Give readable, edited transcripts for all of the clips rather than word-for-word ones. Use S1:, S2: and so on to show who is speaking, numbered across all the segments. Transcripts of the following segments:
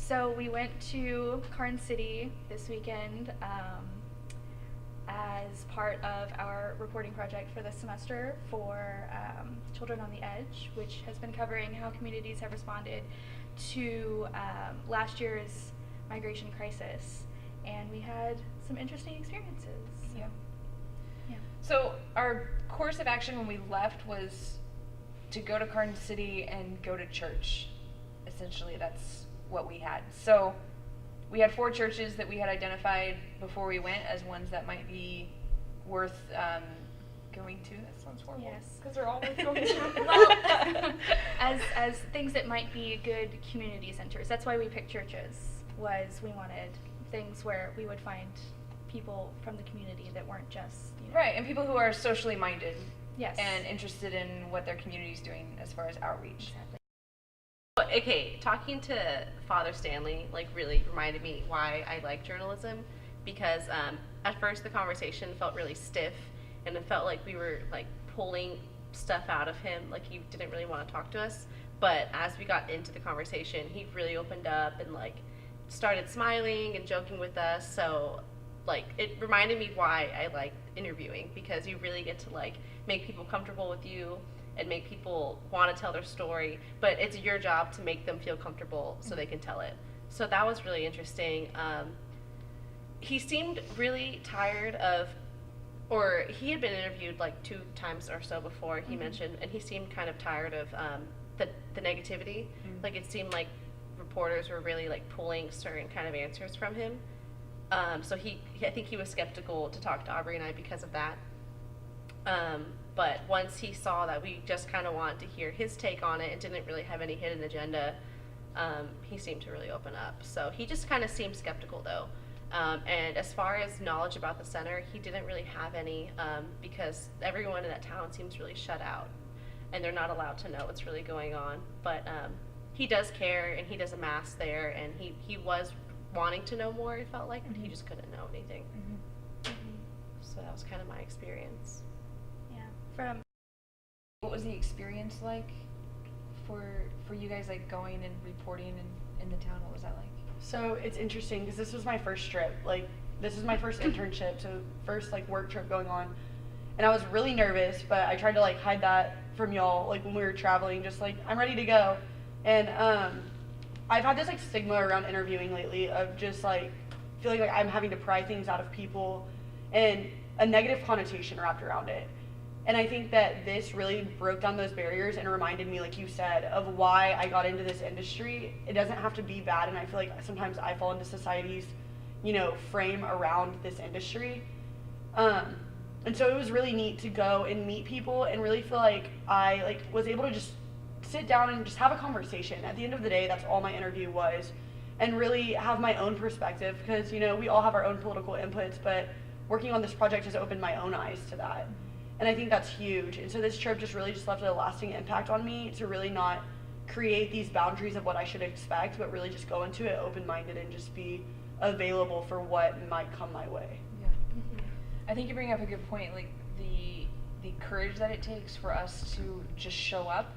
S1: So we went to Karnes City this weekend as part of our reporting project for this semester for Children on the Edge, which has been covering how communities have responded to last year's migration crisis. And we had some interesting experiences.
S2: Yeah.
S1: Yeah.
S2: So our course of action when we left was to go to Karnes City and go to church. Essentially, that's what we had. So we had 4 churches that we had identified before we went as ones that might be worth going to. That sounds horrible.
S1: Yes.
S2: Because they're all worth going to.
S1: Well, as things that might be good community centers. That's why we picked churches. Was we wanted things where we would find people from the community that weren't just
S2: Right, and people who are socially minded.
S1: Yes.
S2: And interested in what their community is doing as far as outreach.
S1: Exactly.
S3: Okay, talking to Father Stanley really reminded me why I like journalism, because at first the conversation felt really stiff, and it felt like we were pulling stuff out of him, like he didn't really want to talk to us. But as we got into the conversation, he really opened up and started smiling and joking with us. So it reminded me why I like interviewing, because you really get to make people comfortable with you and make people want to tell their story, but it's your job to make them feel comfortable so they can tell it. So that was really interesting. He seemed really tired of, or he had been interviewed 2 times or so before, he mentioned, and he seemed kind of tired of the negativity. It seemed like reporters were really pulling certain kind of answers from him. So I think he was skeptical to talk to Aubrey and I because of that. But once he saw that we just kind of wanted to hear his take on it and didn't really have any hidden agenda, he seemed to really open up. So he just kind of seemed skeptical though. And as far as knowledge about the center, he didn't really have any, because everyone in that town seems really shut out and they're not allowed to know what's really going on. But he does care, and he does a mass there, and he was wanting to know more, it felt like, but he just couldn't know anything. So that was kind of my experience.
S1: From
S2: What was the experience like for you guys going and reporting in the town? What was that like?
S4: So it's interesting because this was my first trip. This is my first internship, so first work trip going on. And I was really nervous, but I tried to hide that from y'all when we were traveling, just I'm ready to go. And I've had this stigma around interviewing lately of just feeling like I'm having to pry things out of people and a negative connotation wrapped around it. And I think that this really broke down those barriers and reminded me, like you said, of why I got into this industry. It doesn't have to be bad, and I feel like sometimes I fall into society's, frame around this industry. And so it was really neat to go and meet people and really feel like I was able to just sit down and just have a conversation. At the end of the day, that's all my interview was, and really have my own perspective, because we all have our own political inputs, but working on this project has opened my own eyes to that. And I think that's huge. And so this trip just really left a lasting impact on me, to really not create these boundaries of what I should expect, but really just go into it open-minded and just be available for what might come my way.
S2: Yeah. I think you bring up a good point, the courage that it takes for us to just show up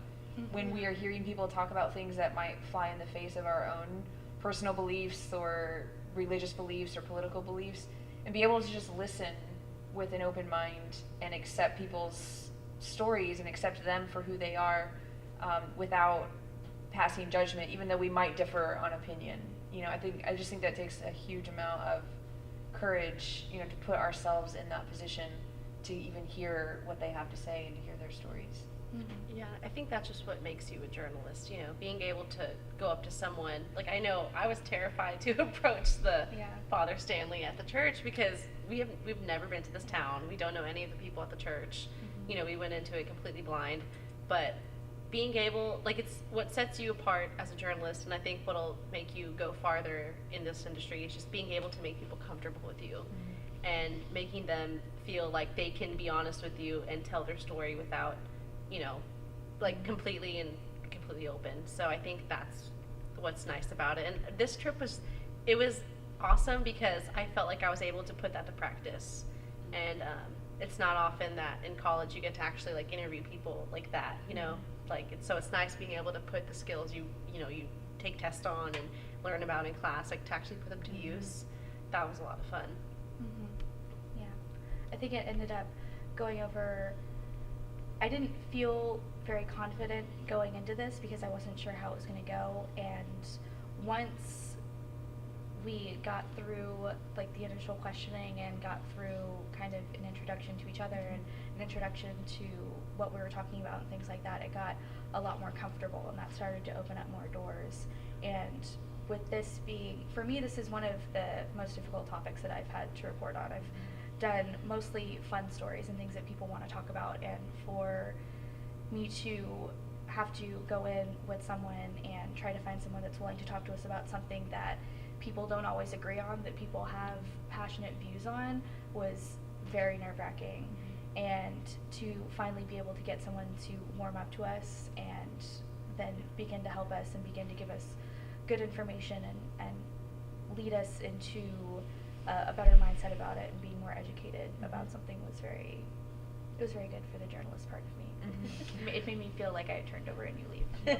S2: when we are hearing people talk about things that might fly in the face of our own personal beliefs or religious beliefs or political beliefs, and be able to just listen with an open mind and accept people's stories and accept them for who they are, without passing judgment, even though we might differ on opinion. I just think that takes a huge amount of courage, to put ourselves in that position to even hear what they have to say and to hear their stories.
S3: Yeah, I think that's just what makes you a journalist, being able to go up to someone. I know I was terrified to approach the Father Stanley at the church, because we've never been to this town. We don't know any of the people at the church. We went into it completely blind. But being able, it's what sets you apart as a journalist, and I think what'll make you go farther in this industry is just being able to make people comfortable with you, and making them feel like they can be honest with you and tell their story without completely open. So I think that's what's nice about it. And this trip was awesome because I felt like I was able to put that to practice. And it's not often that in college you get to actually interview people like that, so it's nice being able to put the skills you take tests on and learn about in class, like to actually put them to use. That was a lot of fun.
S1: Yeah. I think it ended up going over. I didn't feel very confident going into this because I wasn't sure how it was going to go. And once we got through like the initial questioning and got through kind of an introduction to each other and an introduction to what we were talking about and things like that, it got a lot more comfortable, and that started to open up more doors. And with this being, for me, this is one of the most difficult topics that I've had to report on. I've done mostly fun stories and things that people want to talk about, and for me to have to go in with someone and try to find someone that's willing to talk to us about something that people don't always agree on, that people have passionate views on, was very nerve-wracking. And to finally be able to get someone to warm up to us and then begin to help us and begin to give us good information and lead us into a better mindset about it and being more educated about something was very good for the journalist part of me. It made me feel like I had turned over a new leaf.